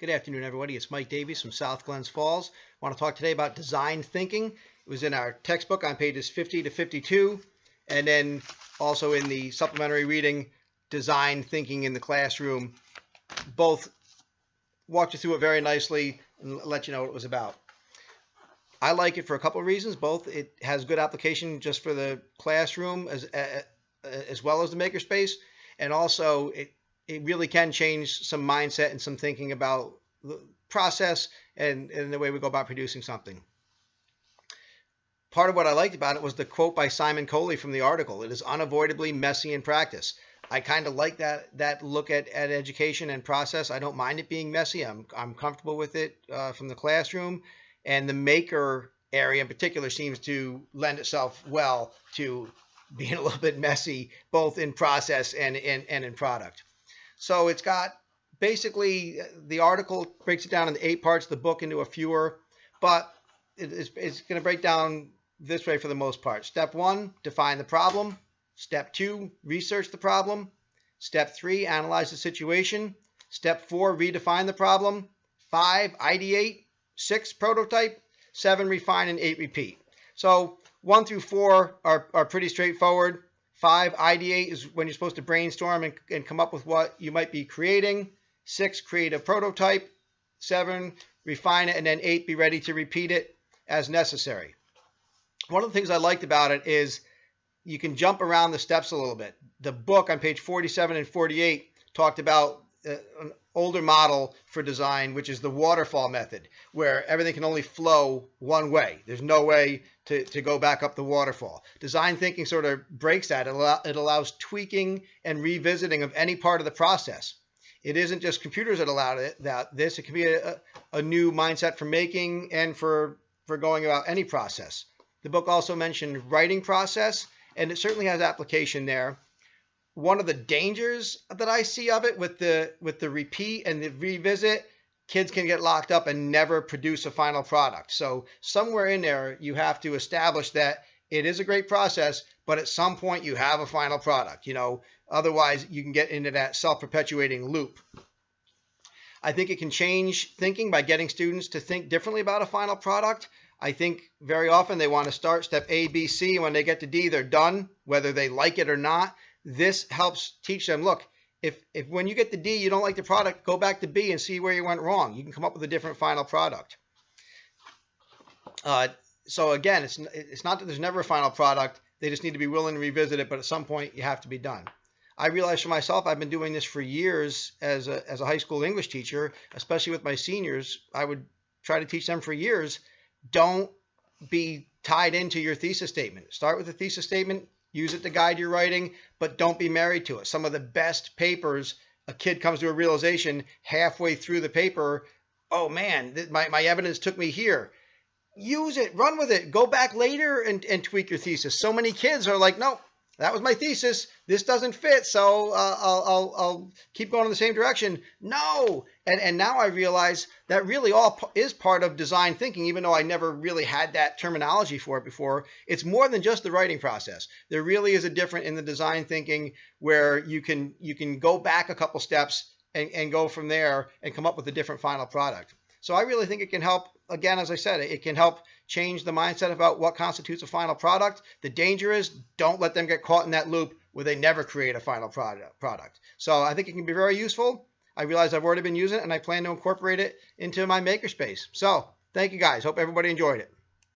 Good afternoon, everybody. It's Mike Davies from South Glens Falls. I want to talk today about design thinking. It was in our textbook on pages 50 to 52, and then also in the supplementary reading, Design Thinking in the Classroom. Both walked you through it very nicely and let you know what it was about. I like it for a couple of reasons. Both, it has good application just for the classroom as well as the makerspace, and also it really can change some mindset and some thinking about the process and the way we go about producing something. Part of what I liked about it was the quote by Simon Coley from the article. It is unavoidably messy in practice. I kind of like that look at education and process. I don't mind it being messy. I'm comfortable with it from the classroom. And the maker area in particular seems to lend itself well to being a little bit messy, both in process and in product. So it's got basically, the article breaks it down into 8 parts, the book into a fewer, but it's going to break down this way for the most part. Step 1, define the problem. Step 2, research the problem. Step 3, analyze the situation. Step 4, redefine the problem. 5, ideate. 6, prototype. 7, refine, and 8, repeat. So 1 through 4 are pretty straightforward. 5, ideate is when you're supposed to brainstorm and come up with what you might be creating. 6, create a prototype. 7, refine it. And then 8, be ready to repeat it as necessary. One of the things I liked about it is you can jump around the steps a little bit. The book on page 47 and 48 talked about an older model for design, which is the waterfall method, where everything can only flow one way. There's no way to go back up the waterfall. Design thinking sort of breaks that. It allows tweaking and revisiting of any part of the process. It isn't just computers that allow this. It can be a new mindset for making and for going about any process. The book also mentioned writing process, and it certainly has application there. One of the dangers that I see of it with the repeat and the revisit, kids can get locked up and never produce a final product. So somewhere in there, you have to establish that it is a great process, but at some point you have a final product. Otherwise you can get into that self-perpetuating loop. I think it can change thinking by getting students to think differently about a final product. I think very often they want to start step A, B, C, and when they get to D, they're done, whether they like it or not. This helps teach them, look, if when you get to D, you don't like the product, go back to B and see where you went wrong. You can come up with a different final product. So again, it's not that there's never a final product. They just need to be willing to revisit it, but at some point you have to be done. I realized for myself, I've been doing this for years as a high school English teacher, especially with my seniors. I would try to teach them for years. Don't be tied into your thesis statement. Start with a thesis statement. Use it to guide your writing, but don't be married to it. Some of the best papers, a kid comes to a realization halfway through the paper, oh man, my evidence took me here. Use it, run with it, go back later and tweak your thesis. So many kids are like, no, that was my thesis. This doesn't fit, so I'll keep going in the same direction. No, and now I realize that really all is part of design thinking, even though I never really had that terminology for it before. It's more than just the writing process. There really is a difference in the design thinking where you can go back a couple steps and go from there and come up with a different final product. So I really think it can help. Again, as I said, it can help change the mindset about what constitutes a final product. The danger is don't let them get caught in that loop where they never create a final product. So I think it can be very useful. I realize I've already been using it, and I plan to incorporate it into my makerspace. So thank you guys. Hope everybody enjoyed it.